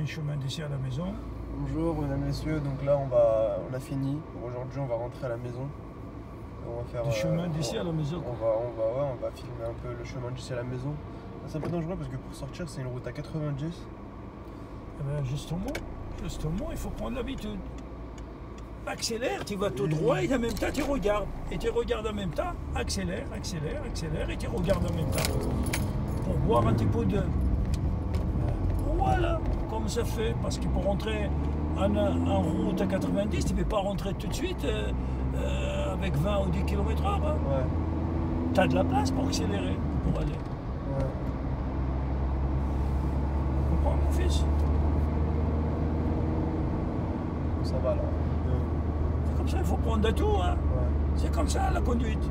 le chemin d'ici à la maison. Bonjour mesdames et messieurs, donc là on a fini. Pour aujourd'hui on va rentrer à la maison. On va faire Le chemin d'ici à la maison. On va filmer un peu le chemin d'ici à la maison. C'est un peu dangereux parce que pour sortir c'est une route à 90. Eh ben justement, il faut prendre l'habitude. Accélère, tu vas tout droit et en même temps tu regardes. Et tu regardes en même temps, accélère, et tu regardes en même temps. Pour voir un petit peu de... Voilà, comme ça fait. Parce que pour rentrer en route à 90, tu ne peux pas rentrer tout de suite avec 20 ou 10 km/h. Hein. Ouais. Tu as de la place pour accélérer, pour aller. Ouais. Tu comprends, mon fils? Ça va là. C'est comme ça, il faut prendre de tout. Hein. Ouais. C'est comme ça la conduite.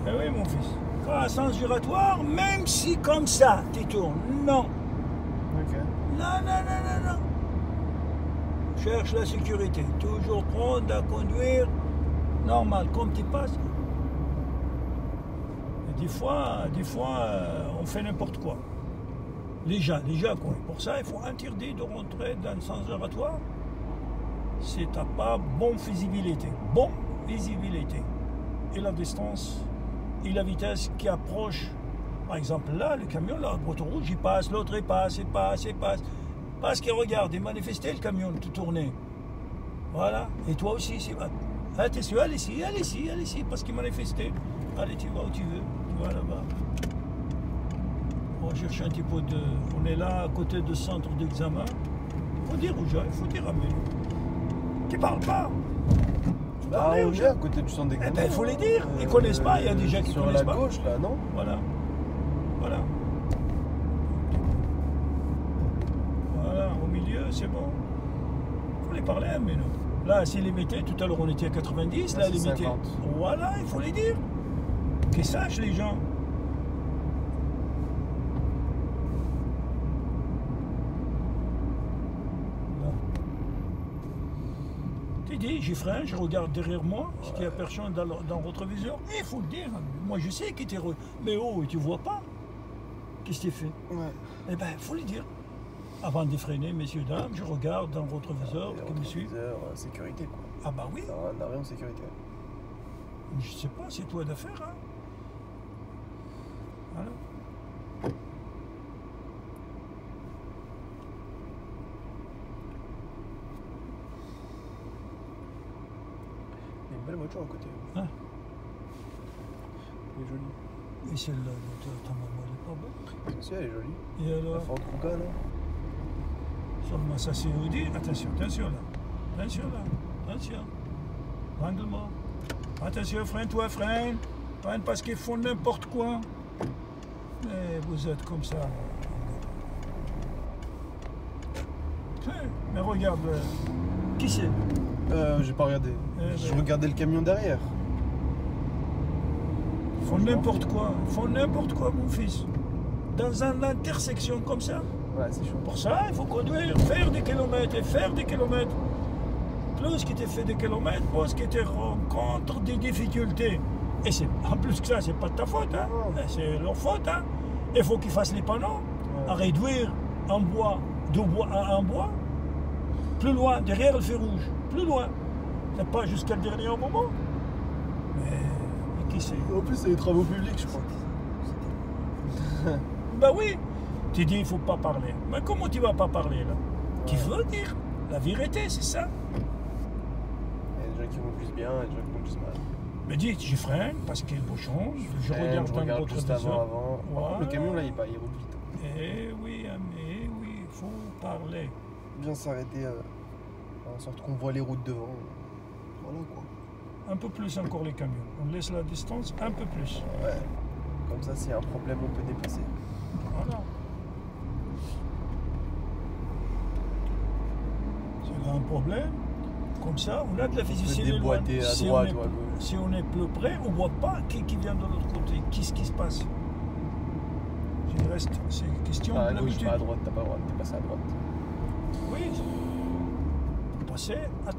Eh oui, mon fils. Quand à sens giratoire, même si comme ça, tu tournes. Non. Ok. Non. Cherche la sécurité. Toujours prendre à conduire normal, comme tu passes. Et des fois, on fait n'importe quoi. Les gens quoi. Pour ça, il faut interdire de rentrer dans le sens giratoire si tu n'as pas bonne visibilité. Bonne visibilité. Et la distance et la vitesse qui approche. Par exemple, là, le camion, là, le rouge, il passe, l'autre, il passe. Parce qu'il regarde, il manifestait le camion, tout tourné. Voilà. Et toi aussi, c'est... Attention, allez ici, parce qu'il manifestait. Allez, tu vas où tu veux. Tu vas là-bas. On cherche un petit peu de... On est là, à côté du centre d'examen. Il faut dire aux gens, il faut dire à Mélie. Tu parles pas. On est à côté du centre d'examen. Eh ben, il faut les dire. Ils connaissent pas, il y a des gens qui connaissent pas. Sur la gauche, là, non? Voilà. Voilà, au milieu, c'est bon. Il faut les parler, mais non. Là, s'ils les mettaient, tout à l'heure on était à 90, là, les mettaient. 50. Voilà, il faut les dire. Qu'ils sachent, les gens. Tu dis, j'y freine, je regarde derrière moi, est-ce qu'il y a personne dans le rétroviseur? Il faut le dire. Moi, je sais qu'il était... Mais oh, tu vois pas? Qu'est-ce que tu fais? Ouais. Eh bien, il faut le dire. Avant de freiner, messieurs, dames, je regarde dans le rétroviseur qui me suit. Sécurité, quoi. Ah bah oui. Un arrêt en sécurité. Je sais pas, c'est toi d'affaire, hein. Voilà. Il y a une belle voiture à côté. Hein? Elle est jolie. Et celle-là, ta maman, elle est pas bonne. Si, elle est jolie. Et La alors? Ford Kuga, là. Seulement ça c'est Audi. Attention là. Attention. L'angle mort. Attention, freine-toi, freine. Freine parce qu'ils font n'importe quoi. Mais vous êtes comme ça. Mais regarde, qui c'est? J'ai pas regardé. Je regardais le camion derrière. Ils font n'importe quoi. Mon fils. Dans une intersection comme ça. Ouais, c'est chaud. Pour ça, il faut conduire, faire des kilomètres et faire des kilomètres. Plus que tu fais des kilomètres, plus que tu rencontres des difficultés. Et en plus que ça, c'est pas de ta faute, hein. C'est leur faute. Hein. Il faut qu'ils fassent les panneaux, à réduire en bois, en bois, plus loin, derrière le feu rouge, plus loin. C'est pas jusqu'à le dernier moment. Mais qui sait? En plus, c'est les travaux publics, je crois. Ben oui. Tu dis il ne faut pas parler. Mais comment tu vas pas parler là? Tu veux dire la vérité, c'est ça? Il y a des gens qui vont plus bien et des gens qui vont plus mal. Mais dis, je freine parce qu'il y a le bouchon, je regarde dans juste votre avant. Voilà. Le camion là, il roule vite. Eh oui, il faut parler. Bien s'arrêter en sorte qu'on voit les routes devant. Voilà quoi. Un peu plus encore les camions. On laisse la distance un peu plus. Ouais. Comme ça, s'il y a un problème, on peut dépasser. Voilà. S'il y a un problème, comme ça, on a de la visibilité. Déboîter à droite ou à gauche. Si on est plus près, on ne voit pas qui vient de l'autre côté. Qu'est-ce qui se passe? Il reste, c'est une question de À gauche, l'habitude. pas à droite, t'as pas le droit de dépasser à droite. Oui. passer à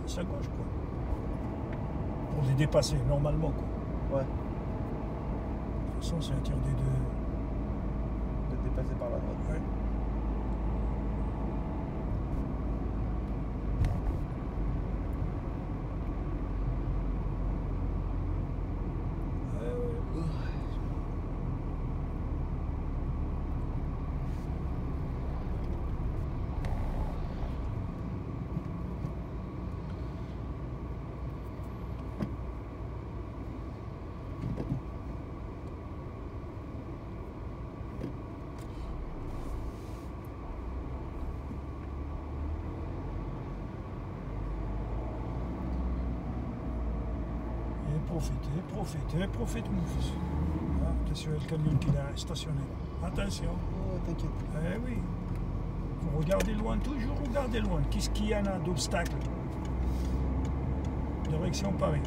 sa gauche, quoi. Pour les dépasser, normalement, quoi. Ouais. De toute façon, c'est interdit de... De dépasser par la droite. Ouais. Profite, mon fils. Ah, attention, il y a le camion qui est stationné. Attention. Oh, t'inquiète. Eh oui. Il faut regarder loin, toujours regarder loin. Qu'est-ce qu'il y en a d'obstacles? Direction Paris.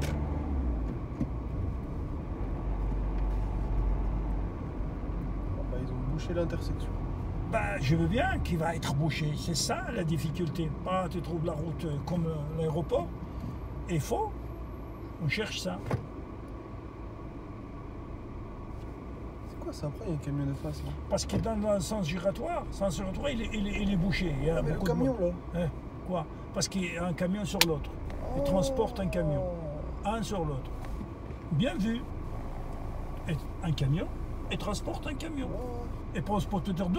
Bah, ils ont bouché l'intersection. Bah, je veux bien qu'il va être bouché. C'est ça la difficulté. Pas tu trouves la route comme l'aéroport. Et faux. On cherche ça. C'est quoi ça? Après, il y a un camion de face là. Parce que dans le sens giratoire, il est bouché. Il y a Ah, mais le beaucoup de camion monde. là. Hein, quoi? Parce qu'il y a un camion sur l'autre. Il transporte un camion. Un sur l'autre. Bien vu. Et un camion, et transporte un camion. Et transporte peut-être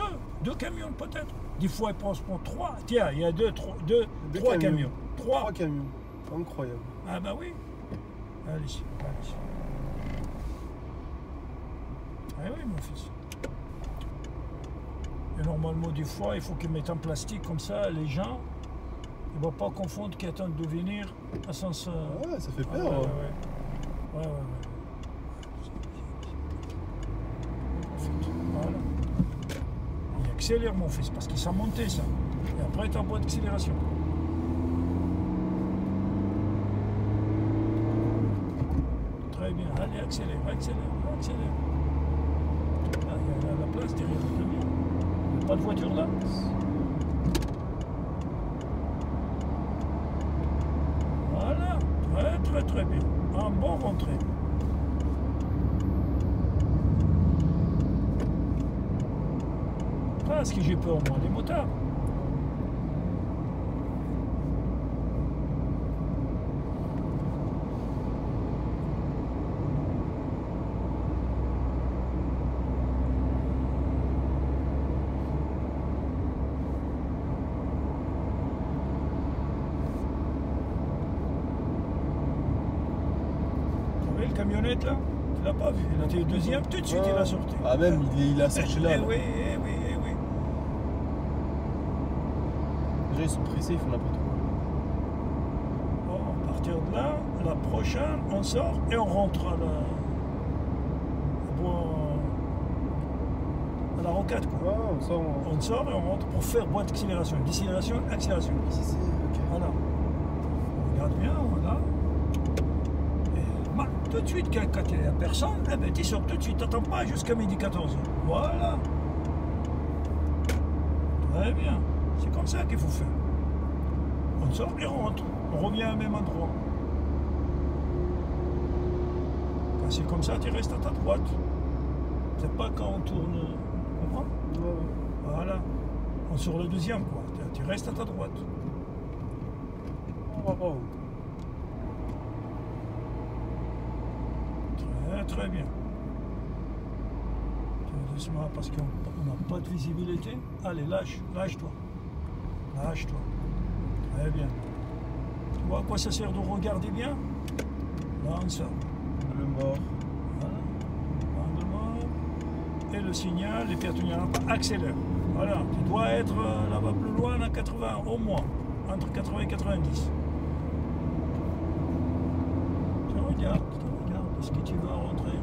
deux camions peut-être. Des fois, il transporte 3. Tiens, il y a trois camions. Trois camions. Incroyable. Ah bah oui. Allez-y. Ah oui, mon fils. Et normalement, des fois, il faut qu'ils mettent en plastique comme ça, les gens, ils ne vont pas confondre qu'ils attendent de venir à sens... Ouais, ça fait peur. Ouais. Voilà. Il accélère, mon fils, parce qu'il s'est monté, ça. Et après, il est en boîte d'accélération. Très bien. Allez, accélère. Ah, il y a la place derrière le camion. Il n'y a pas de voiture là. Voilà. Très bien. Un bon rentrée. Parce que j'ai peur, moi, des motards. Camionnette là, tu l'as pas vu, il était deuxième, tout de suite il a sorti. Ah même, il a sorti là. Oui. Déjà ils sont pressés, ils font n'importe quoi. Bon, à partir de là, la prochaine, on sort et on rentre à la rocade quoi. Ouais, on sort. On et on rentre pour faire boîte d'accélération, décélération, accélération. Ici c'est ok. Voilà. On regarde bien, voilà. Tout de suite, quand il n'y a personne, eh ben, tu sors tout de suite, t'attends pas jusqu'à midi 14h. Voilà. Très bien. C'est comme ça qu'il faut faire. On sort et on rentre. On revient au même endroit. Quand c'est comme ça, tu restes à ta droite. C'est pas quand on tourne. Tu comprends? Ouais. Voilà. On sort le deuxième, quoi. Tu restes à ta droite. Bravo. Très bien. Doucement parce qu'on n'a pas de visibilité. Allez, lâche-toi. Lâche-toi. Très bien. Tu vois à quoi ça sert de regarder bien? Là, on sort. Le mort. Voilà. Angle mort. Et le signal, les piétons accélèrent. Voilà. Tu dois être là-bas plus loin à 80 au moins. Entre 80 et 90. Tu regardes. Est-ce que tu vas rentrer?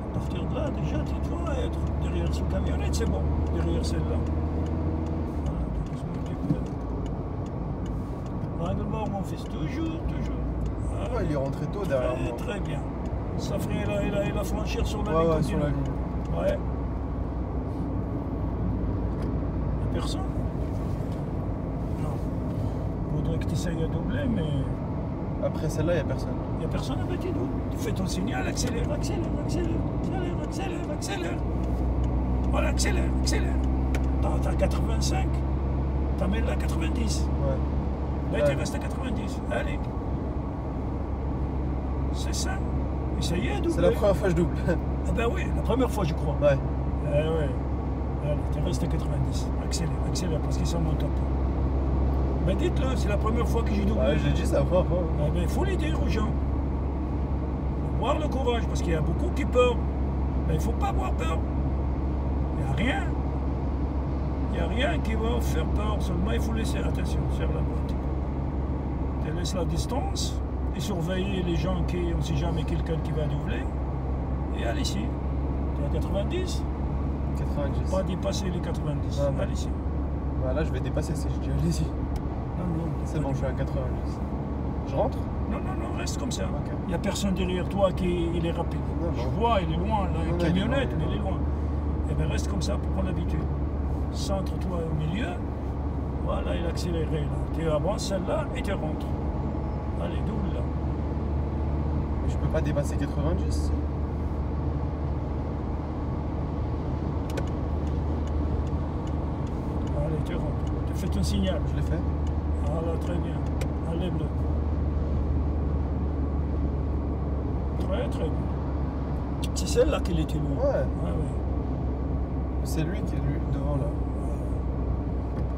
À partir de là, déjà, tu dois être derrière ce camionnette, c'est bon, derrière celle-là. Voilà, angle mort, mon fils, toujours. Ah, il est rentré tôt derrière moi. Très bien. Ça ferait il a franchir sur la ligne. Ouais, sur la ligne. Ouais. Il n'y a personne? Non. faudrait que tu essayes à doubler, mais Après celle-là, il n'y a personne. il n'y a personne à petit dos. Tu fais ton signal, accélère, accélère, accélère, accélère, accélère, accélère. Voilà, accélère, accélère. T'as 85, t'amènes là 90. Ouais. Là, Ouais. tu restes à 90. Allez. C'est ça. Essayez à doubler. C'est la première fois que je double. Ah ben oui, la première fois, je crois. Ouais. Ah ouais. Allez, tu restes à 90. Accélère, accélère, parce qu'ils sont mon top. Mais dites-le, c'est la première fois que j'ai doublé. Ouais, j'ai dit c'est la première fois. Ah ben, il faut les dire aux gens. Il faut avoir le courage, parce qu'il y a beaucoup qui peur. Mais il ne faut pas avoir peur. Il n'y a rien. Il n'y a rien qui va faire peur. Seulement, il faut laisser, attention, serre la boîte. Tu laisses la distance et surveiller les gens qui, on ne sait jamais quelqu'un qui va doubler. Et allez-y. Tu es à 90. 90. Pas dépasser les 90. Ah, non. Allez-y. Bah, là, je vais dépasser si je dis allez-y. Non, non, C'est pas bon, je suis à 90. Je rentre? Non, non, non, reste comme ça. Ok. Il n'y a personne derrière toi qui il est rapide. Non, non. Je vois, il est loin, là, Non, une non, il est camionnette, loin, mais il est loin. Eh bien, reste comme ça pour prendre l'habitude. Centre-toi au milieu. Voilà, il a accéléré là. Tu avances celle-là et tu rentres. Allez, double là. Mais je peux pas dépasser 90 si. Allez, tu rentres. Tu fais ton signal. Je l'ai fait. Voilà, très bien. Enlève-le. Très, très bien. C'est celle-là qui était loin. Ouais. Ouais, ouais. C'est lui qui est lui devant là.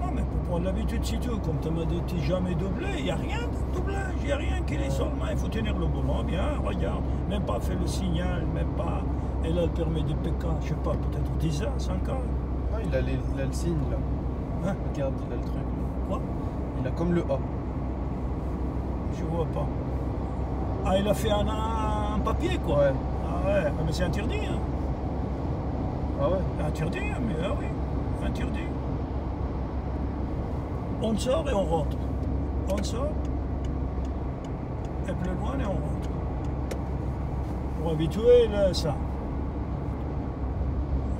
Non, mais pour prendre l'habitude, si tu veux, comme tu m'as dit, tu n'es jamais doublé, il n'y a rien de doublage, il n'y a rien qui est seulement, il faut tenir le volant bien, regarde, même pas fait le signal, même pas. Et là, le permis de PK, je sais pas, peut-être 10 ans, 5 ans. Ah, il a le signe là. Hein? Regarde, il a le truc là. Quoi? Il a comme le A. Je vois pas. Ah, il a fait un papier, quoi. Ouais. Ah ouais, mais c'est interdit, hein. Ah ouais. Interdit, hein, mais ah oui, interdit. On sort et on rentre. On sort, et plus loin et on rentre. Pour habituer là, ça.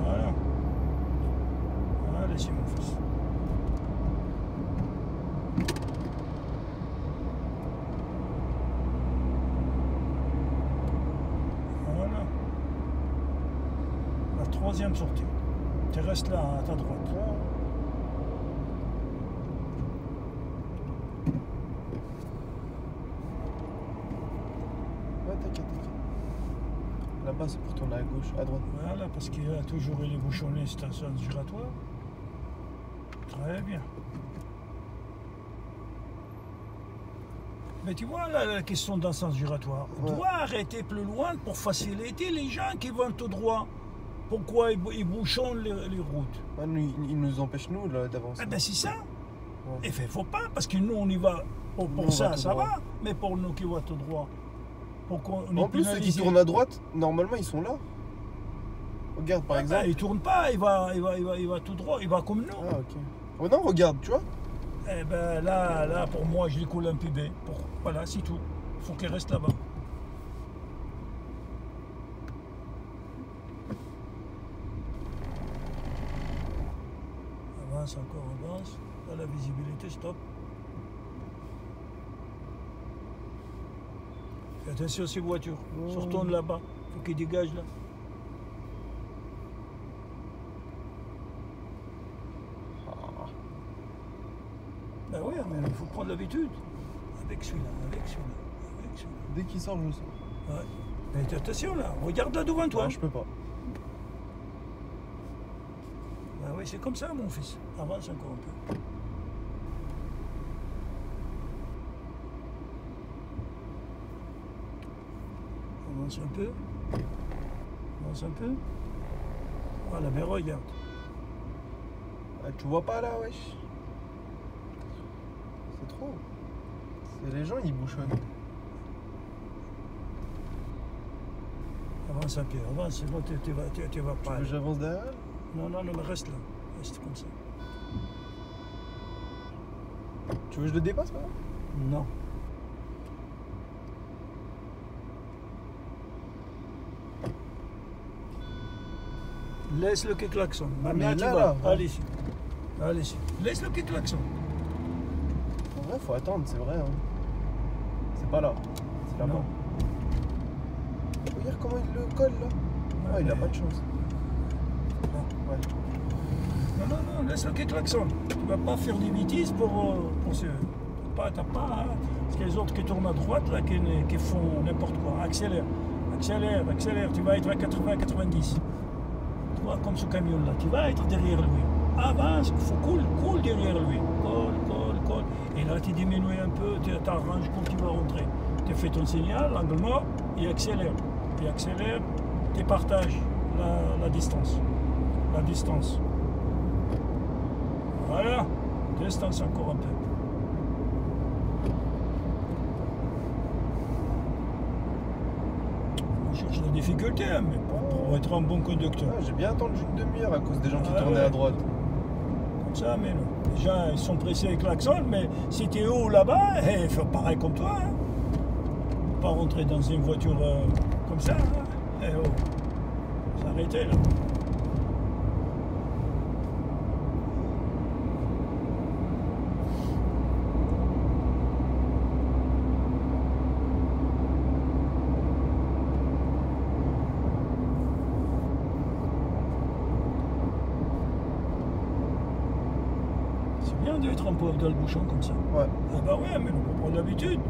Voilà. Allez-y, mon fils. Voilà. La troisième sortie. Tu restes là, à ta droite. Ouais, t'inquiète, t'inquiète. Là-bas, c'est pour tourner à gauche, à droite. Voilà, parce qu'il a toujours les bouchonnés, c'est un sens giratoire. Très bien. Mais tu vois, là, la question d'un sens giratoire, on Ouais. doit arrêter plus loin pour faciliter les gens qui vont tout droit. Pourquoi ils bouchonnent les routes? Ah, nous, il nous empêche, nous, là, d'avancer. Eh ben c'est ça. Ouais. Et fait, faut pas, parce que nous, on y va. Pour Nous, on ça, va tout ça droit. va. Mais pour nous qui vont tout droit, pour qu'on En plus, ceux qui tournent à droite, normalement, ils sont là. Regarde, par exemple. il tourne pas, il va tout droit, il va comme nous. Ah, ok. Oh non, regarde, tu vois. Eh ben là, pour moi, je lui coule un PB. Voilà, c'est tout. Il faut qu'il reste là-bas. Avance, encore avance. Là, la visibilité, stop. Fais attention à ces voitures. Oh. Sortons de là-bas. Il faut qu'ils dégagent là. Ben oui, mais il faut prendre l'habitude. Avec celui-là, avec celui-là, avec celui-là. Dès qu'il sort, je le sors. Ouais. Mais attention là, regarde là devant toi. Ouais, je peux pas. Ah oui, c'est comme ça mon fils. Avance encore un peu. Avance un peu. Avance un peu. Voilà, mais regarde. Ah, tu vois pas là, wesh. C'est trop. C'est les gens, ils bouchonnent. Avance un peu, avance, c'est bon, tu vas Tu pas. veux que j'avance derrière elle? Non, non, non, mais reste là. Reste comme ça. Tu veux que je le dépasse là? Non. Laisse-le qui klaxonne. Maintenant, mais tu là, vas. là, ouais. Allez-y. Allez-y. Laisse-le qui klaxonne. Ouais, Ouais, faut attendre, c'est vrai. Hein. C'est pas là. C'est là-bas. Non. Regarde comment il le colle là. Ouais, il a pas de chance. Ouais. Non, non, non, laisse-le qui klaxonne. Tu vas pas faire des bêtises pour ce. T'as pas. Hein. Parce qu'il y a les autres qui tournent à droite là, qui font n'importe quoi. Accélère, accélère, accélère. Tu vas être à 80-90. Tu vois, comme ce camion là, tu vas être derrière lui. Avance, il faut cool derrière lui. Colle. Et là, tu diminues un peu, tu t'arranges quand tu vas rentrer. Tu fais ton signal, l'angle mort, et accélère. Et accélère, tu partages la distance. La distance. Voilà. Distance encore un peu. On cherche la difficulté, hein, mais pour être un bon conducteur. Ouais, j'ai bien attendu une demi-heure à cause des gens qui tournaient à droite. Comme ça, mais non. Déjà, ils sont pressés avec l'accent, mais si tu es haut là-bas, il faut pareil comme toi. Hein. Pas rentrer dans une voiture comme ça. Hein. S'arrêter là. D'être un peu dans le bouchon comme ça. Ouais. Ah bah ouais, mais on prend l'habitude.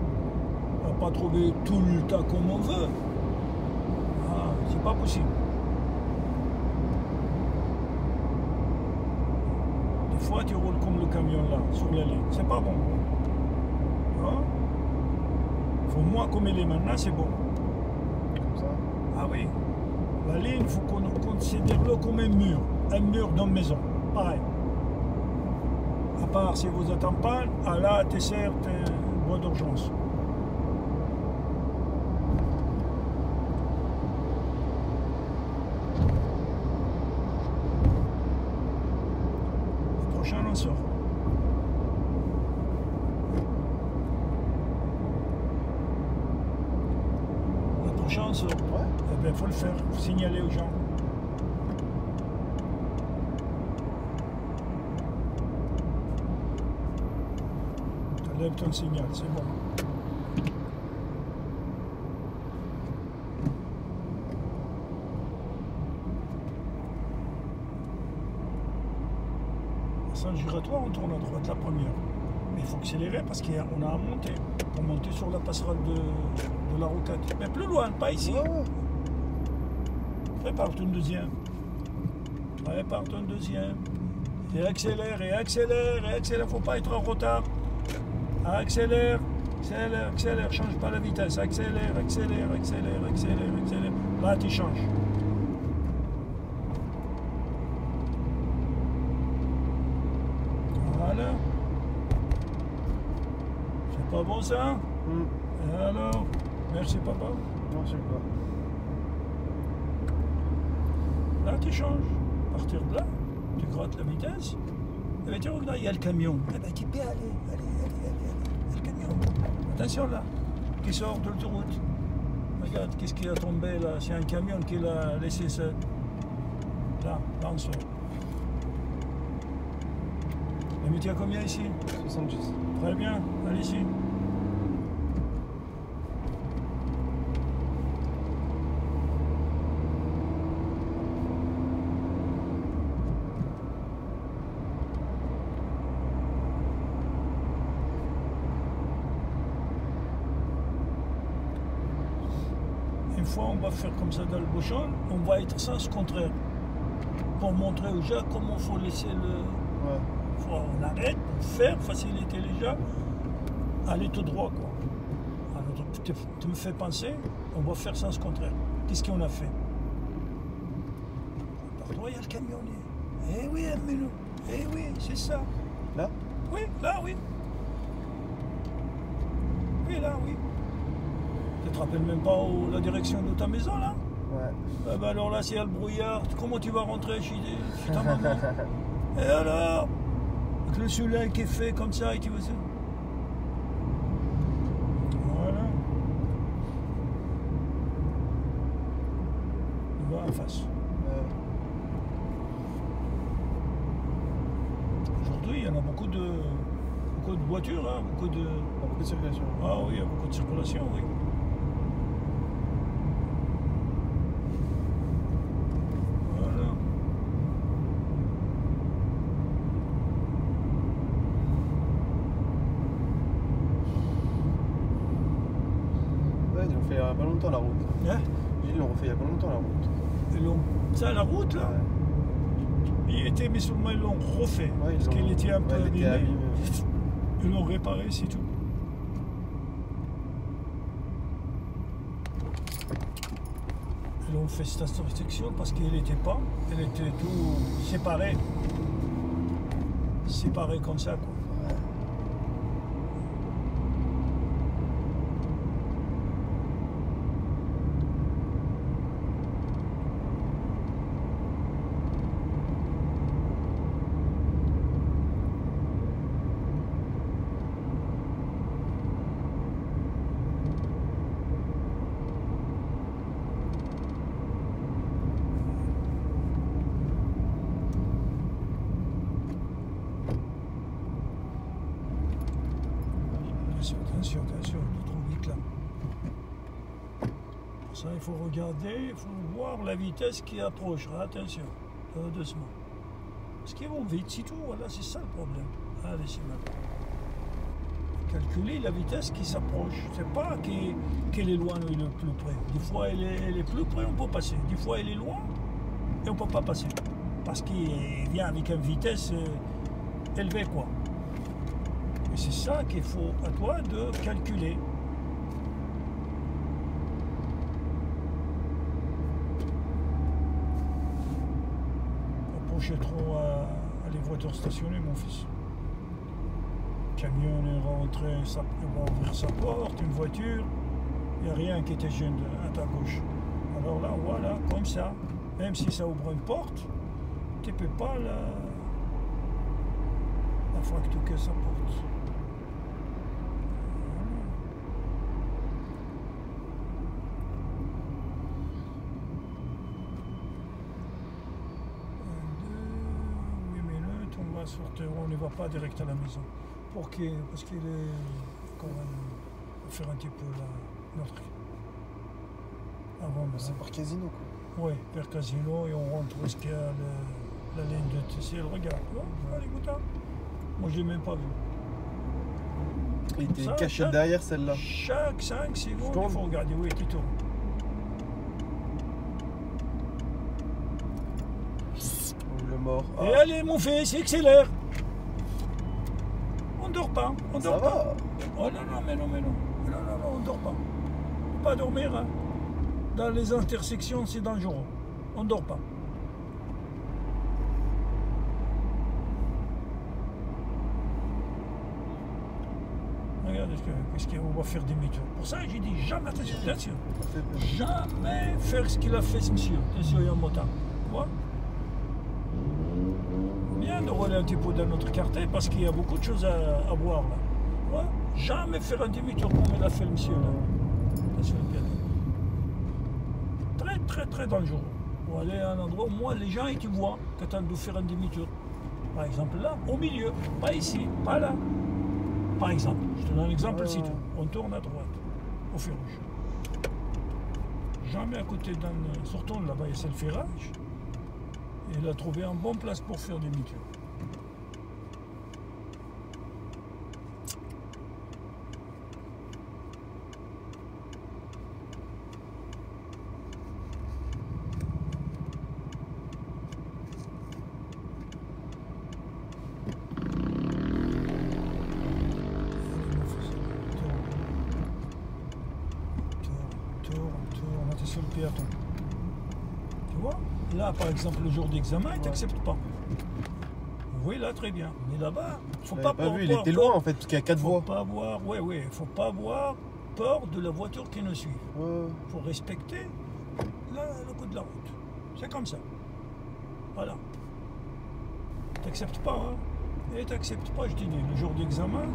On va pas trouver tout le tas comme on veut. Ah, c'est pas possible. Des fois tu roules comme le camion là, sur la ligne. C'est pas bon. Hein? Faut moins comme il est maintenant, c'est bon. Comme ça. Ah oui. La ligne, il faut qu'on considère-le comme un mur. Un mur dans la maison. Pareil. À part si vous êtes en panne, là, tu sers tes bois d'urgence. La prochaine, on sort. La prochaine, on sort. Ouais. Eh bien, il faut le faire, faut signaler aux gens. Lève ton signal, c'est bon. Sans giratoire, on tourne à droite la première. Mais il faut accélérer parce qu'on a à monter. Pour monter sur la passerelle de la rocade. Mais plus loin, pas ici. Ouais. Prépare ton deuxième. Prépare ton deuxième. Et accélère, et accélère, et accélère. Faut pas être en retard. Accélère, accélère, accélère, change pas la vitesse, accélère, accélère, accélère, accélère, accélère. Là, tu changes. Voilà. C'est pas bon ça? Et alors? Merci papa. Non, je sais pas. Là, tu changes. À partir de là, tu grattes la vitesse. Et bien, tu regardes, il y a le camion. Eh bien, tu peux aller. Le camion. Attention là, qui sort de l'autoroute. Regarde, qu'est-ce qui a tombé là? C'est un camion qui l'a laissé ça. Là on sort. Mais tu as combien ici? 70. Très bien, allez-y. Une fois on va faire comme ça dans le bouchon, on va être sens contraire. Pour montrer aux gens comment il faut laisser le... Ouais. On arrête pour faire faciliter les gens à aller tout droit quoi. Alors, tu me fais penser, on va faire sens contraire. Qu'est-ce qu'on a fait? Pardon, il y a le camion. Eh oui, Amélie. Eh oui, c'est ça. Là? Oui, là, oui. Oui, là, oui. Tu te rappelles même pas la direction de ta maison là? Ouais. Ah ben alors là, c'est le brouillard. Comment tu vas rentrer chez ta maman? Et alors? Avec le soleil qui est fait comme ça et tu vois ça. Voilà. On va en face. Aujourd'hui, il y en a beaucoup de de voitures, hein, beaucoup de... Beaucoup de circulation. Ah oui, il y a beaucoup de circulation, oui. Voilà. Ouais, ils l'ont fait il y a pas longtemps la route. Hein? Ils l'ont refait il y a pas longtemps la route. Et ça, la route, là, il était, mais seulement ils l'ont refait. Ouais, parce qu'elle était un peu elle était abîmée. abîmée. Ils l'ont réparé, c'est tout. Ils ont fait cette intersection parce qu'elle n'était pas. Elle était tout séparée. Séparée comme ça, quoi. Attention, attention, il est trop vite là. Pour ça, il faut regarder, il faut voir la vitesse qui approche. Attention, doucement. Parce qu'ils vont vite, c'est tout, voilà, c'est ça le problème. Allez, c'est mal. Calculer la vitesse qui s'approche. C'est pas qu'elle est loin ou elle est plus près. Des fois, elle est plus près, on peut passer. Des fois, elle est loin et on peut pas passer. Parce qu'il vient avec une vitesse élevée, quoi. Et c'est ça qu'il faut à toi de calculer. Approchez trop à les voitures stationnées, mon fils. Le camion est rentré, il va ouvrir sa porte, une voiture, il n'y a rien qui te gêne à ta gauche. Alors là, voilà, comme ça, même si ça ouvre une porte, tu ne peux pas la fracturer sa porte. Sortir, on ne va pas direct à la maison. Parce qu'il est quand même faire un petit peu notre. Avant, c'est par casino quoi. Oui, par casino et on rentre où est-ce qu'il y a la ligne de TCL. Regarde, allez, écoute, moi je ne l'ai même pas vu. Il était caché derrière celle-là. Chaque 5 secondes, il faut regarder. Oui, tu tournes. Mort. Et allez mon fils, accélère. On dort pas, on dort pas. Oh non, non, mais non, mais non. Non, non, non, on dort pas. Faut pas dormir, hein. Dans les intersections, c'est dangereux. On dort pas. Regarde, qu'est-ce qu'on va faire demi-tour. Pour ça, j'ai dit jamais, attention. Jamais faire ce qu'il a fait ce monsieur. Attention, il y a un motard. Tu vois? Bien de rouler un petit peu dans notre quartier parce qu'il y a beaucoup de choses à voir là. Ouais. Jamais faire un demi-tour comme il a fait le monsieur là. Attention, très très très dangereux. Pour aller à un endroit où moi les gens ils te voient quand tu as dû faire un demi-tour. Par exemple là, au milieu, pas ici, pas là. Par exemple, je te donne un exemple ici. On tourne à droite, au feu rouge. Jamais à côté d'un. Sortons là-bas, c'est le ferrage. Et il a trouvé une bonne place pour faire demi-tour. Tourne, attention le piéton. Tu vois? Là, par exemple, le jour d'examen, il ne t'accepte pas. Oui, là, très bien. Mais là-bas, il ne faut pas vu, il était loin en fait, parce qu'il y a 4 voies. Il ne faut pas avoir peur de la voiture qui nous suit. Il faut respecter le code de la route. C'est comme ça. Voilà. Tu n'acceptes pas, hein? Et tu n'acceptes pas, je te dis, le jour d'examen.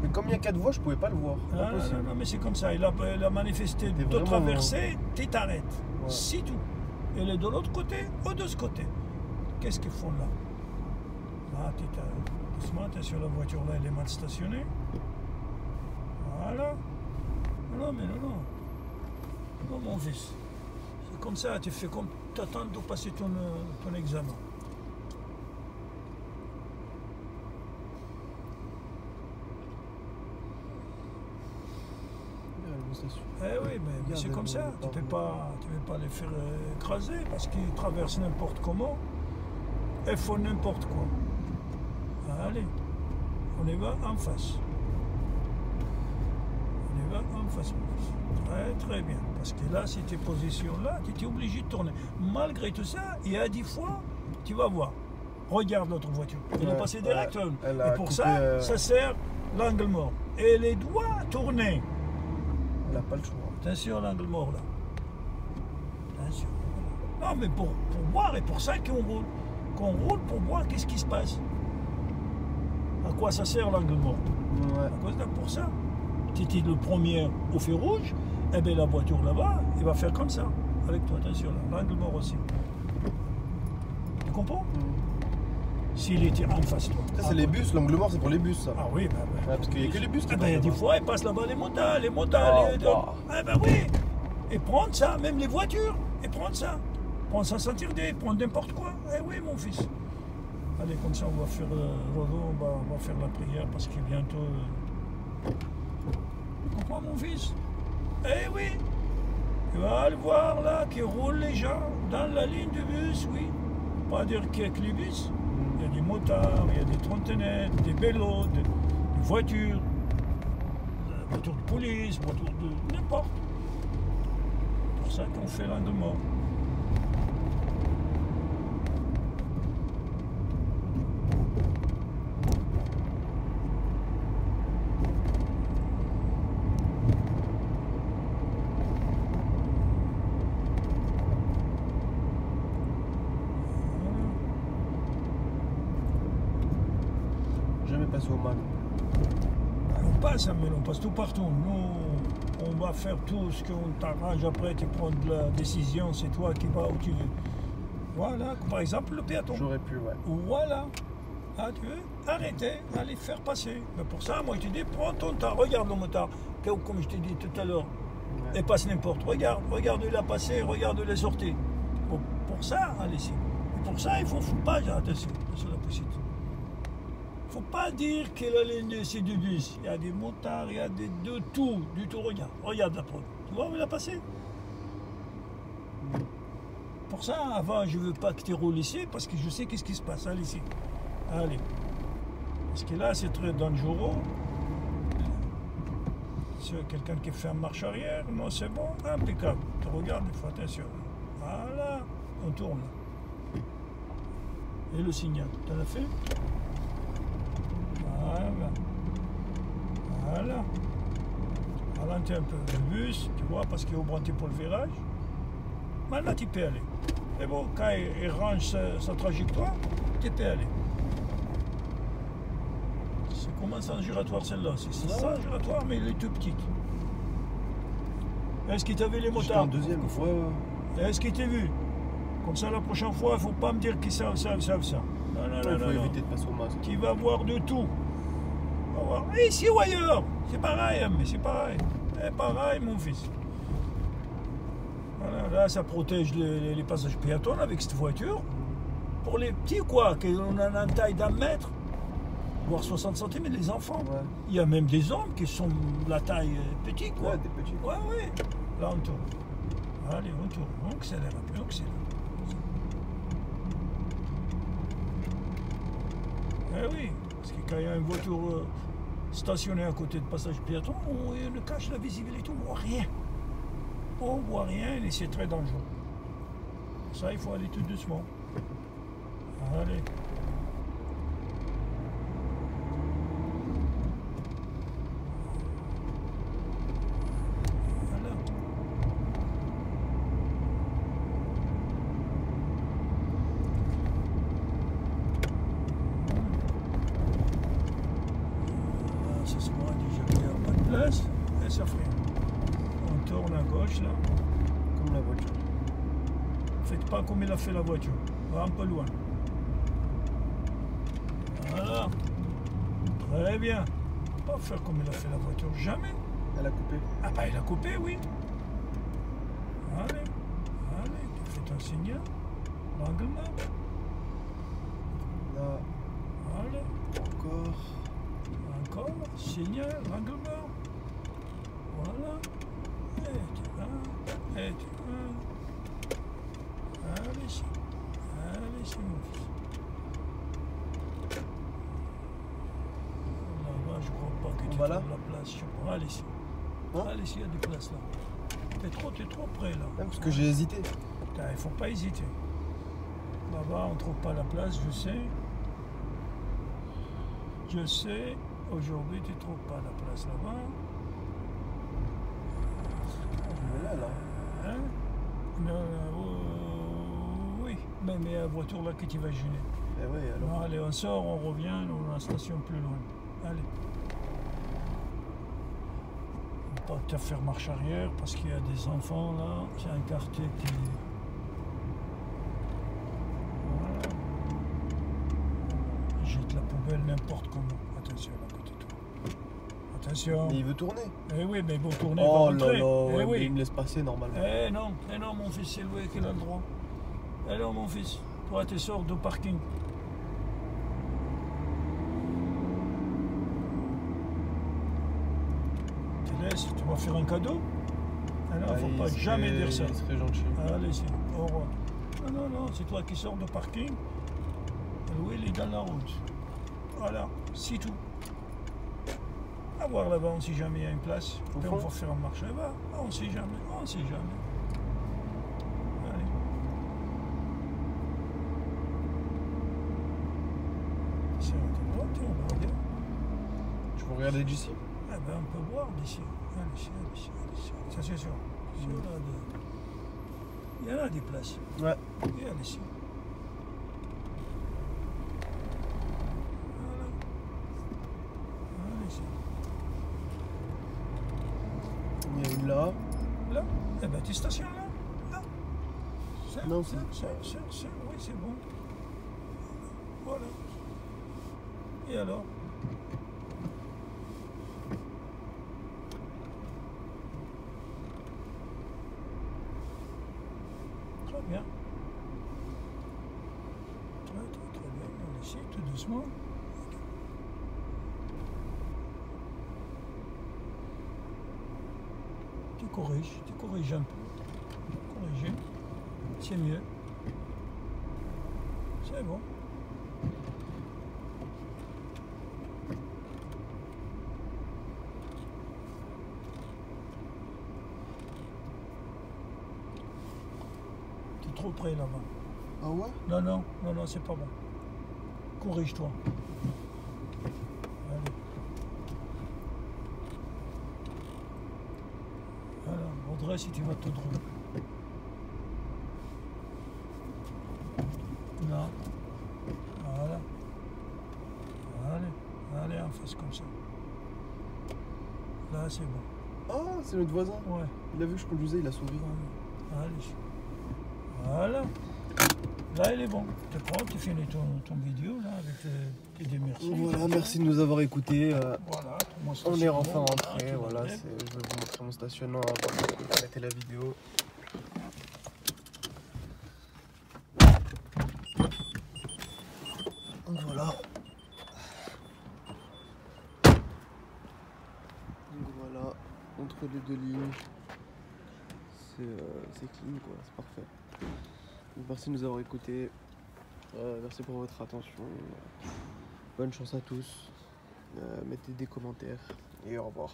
Mais comme il y a 4 voies, je ne pouvais pas le voir. Non, mais c'est comme ça. Il a manifesté de traverser, tu t'arrêtes. Ouais. C'est tout. Elle est de l'autre côté ou de ce côté. Qu'est-ce qu'ils font là? Là, tu Doucement, attention, la voiture là, elle est mal stationnée. Voilà. Non, mais non. Non, mon fils. C'est comme ça, tu fais comme tu attends de passer ton examen. Eh oui, mais c'est comme ça. Tu ne peux pas les faire écraser parce qu'ils traversent n'importe comment et font n'importe quoi. Allez, on y va en face. On y va en face. Très très bien. Parce que là, ces positions-là, tu étais obligé de tourner. Malgré tout ça, il y a 10 fois, tu vas voir. Regarde notre voiture. Elle est passée direct. Et pour ça, ça sert l'angle mort. Et les doigts tournés. Elle n'a pas le choix. Attention à l'angle mort là. Attention. Non, mais pour voir, et pour ça qu'on roule. Qu'on roule pour voir qu'est-ce qui se passe. À quoi ça sert l'angle mort? Ouais. À cause de pour ça. Tu étais le premier au feu rouge, et bien la voiture là-bas, elle va faire comme ça. Avec toi, attention là. L'angle mort aussi. Tu comprends? S'il était en face de toi. Ça, c'est les bus, l'angle mort, c'est pour les bus, ça. Ah oui, ouais, parce qu'il n'y a que les bus qui il y a des fois, ils passent là-bas les motards. Ah ben oui. Et prendre ça, même les voitures, et prendre ça. Prendre ça sans tirer, prendre n'importe quoi. Eh oui, mon fils. Allez, comme ça, on va faire Rodo, on va faire la prière parce que bientôt. Pourquoi, mon fils? Eh oui. Tu vas le voir là, qui roulent les gens dans la ligne de bus, oui. Pas dire qu'il y a que les bus. Il y a des motards, il y a des trottinettes, des vélos, des voitures, des voitures de police, voitures de n'importe. C'est pour ça qu'on fait l'angle mort. Au mag. On passe, mais on passe tout partout. Nous, on va faire tout ce qu'on t'arrange après, tu prends de la décision, c'est toi qui vas où tu veux. Voilà, par exemple le péaton. J'aurais pu, ouais. Voilà. Ah, tu veux arrêter, aller faire passer. Mais pour ça, moi je te dis, prends ton temps, regarde le motard, comme je t'ai dit tout à l'heure, ouais. Et passe n'importe. Regarde la passer, regarde les sorties. Pour ça, allez-y. Pour ça, il faut pas, attention, sur la poussette. Il ne faut pas dire que la ligne c'est du bus. Il y a des motards, il y a de tout, du tout. Regarde la preuve. Tu vois où il a passé? Pour ça, avant, je ne veux pas que tu roules ici parce que je sais qu'est-ce qui se passe. Allez ici. Allez. Parce que là, c'est très dangereux. C'est quelqu'un qui fait en marche arrière. Non, c'est bon. Impeccable. Tu regardes, il faut attention. Voilà. On tourne. Et le signal. Tu l'as fait? Voilà. Ralentis un peu le bus, tu vois, parce qu'il est augmenté pour le virage. Maintenant, tu peux aller. Et bon, quand il range sa trajectoire, tu peux aller. C'est comment sans giratoire celle-là? C'est sans giratoire, mais elle est toute petite. Est-ce qu'il t'a vu les motards? En deuxième fois. Est-ce qu'il t'a vu? Comme ça, la prochaine fois, il ne faut pas me dire qu'ils savent ça. Non. Il faut éviter de passer au masque. Tu vas voir de tout. Ici ou ailleurs, c'est pareil, mais c'est pareil. C'est pareil, mon fils. Voilà, là, ça protège les passages piétons avec cette voiture. Pour les petits, quoi, qu'on a une taille d'1 mètre, voire 60 cm, les enfants. Ouais. Il y a même des hommes qui sont de la taille petite, quoi. Ouais, des petits. Ouais. Là, on tourne. Allez, on tourne. On accélère un peu, on accélère. Eh oui, parce que quand il y a une voiture stationnée à côté de passage piéton, on cache la visibilité, on ne voit rien. On ne voit rien et c'est très dangereux. Ça, il faut aller tout doucement. Allez. Voilà. Ça se voit déjà qu'il n'y a pas de place et ça freine. On tourne à gauche là. Comme la voiture. Faites pas comme il a fait la voiture. Va un peu loin. Voilà. Très bien. Pas faire comme il a fait la voiture, jamais. Elle a coupé. Ah bah il a coupé, oui. Allez, allez, tu fais ton signal. L'angle mort. Là, Allez, encore. encore, signal, l'angle mort. Voilà. Et tu vas, et tu vas. Allez, ici. Allez, ici, mon fils. Là-bas, je crois pas que tu va là trouves la place. Je sais pas. Allez, ici. Hein? Allez, ici, il y a des places là. T'es trop près là. Ouais, parce que j'ai hésité. Putain, il faut pas hésiter. Là-bas, on trouve pas la place, je sais. Je sais. Aujourd'hui, tu trouves pas la place là-bas. Là. Hein? Non, oui, mais la voiture là que tu vas gêner. Eh oui, alors. Non, allez, on sort, on revient, on a la station plus loin. Allez. On va pas te faire marche arrière parce qu'il y a des enfants là. C'est un quartier qui. Voilà. Ils jettent la poubelle n'importe comment. Attention à côté de toi. Attention. Mais il veut tourner. Eh oui, mais bon, tourner, Oh pas là rentrer. là, Eh ouais, mais oui. il me laisse passer normalement. Eh non, mon fils, c'est loué qu'il a le droit. Eh non, mon fils, toi, tu sors du parking. Tu laisses, tu vas faire un cadeau. Ah non, faut il pas serait- jamais dire ça. Il serait gentil. Allez, c'est au revoir. Non, c'est toi qui sors du parking. Louis, il est dans la route. Voilà, c'est tout. À voir là-bas, on sait jamais, il y a une place. Au Puis fond? on va faire un marché là-bas. Ah, on sait jamais, on sait jamais. Allez. C'est à droite, on va regarder. Je peux regarder d'ici. Ah ben, on peut voir d'ici. Allez, ici. Ça, c'est sûr. Il y en a des places. Ouais. Regarde ici. Voilà. Allez, ici. Il y a une là. Là, eh ben tu stationnes là. Là. Non, c'est, oui, c'est bon. Voilà. Et alors? Très bien. Très bien. Allez, ici, tout doucement. Tu corriges un peu. Corriger, c'est mieux. C'est bon. Tu es trop près là-bas. Ah ouais? Non, c'est pas bon. Corrige-toi. Allez. Voilà, redresse si tu vas tout droit. Non. Voilà. Allez, en face comme ça. Là, c'est bon. Ah, c'est notre voisin. Ouais. Il a vu que je conduisais, il a sauvé. Allez. Voilà. Là, il est bon. Tu prends, tu finis ton vidéo là avec tes démerciers. Voilà, merci de nous avoir écoutés. Voilà. Mon On est enfin stationnement, rentré. tu Voilà, l'enlèves. je vais vous montrer mon stationnement avant d'arrêter la vidéo. Donc voilà. Donc voilà, entre les deux lignes, c'est clean quoi, c'est parfait. Donc merci de nous avoir écoutés. Merci pour votre attention. Bonne chance à tous. Mettez des commentaires et au revoir.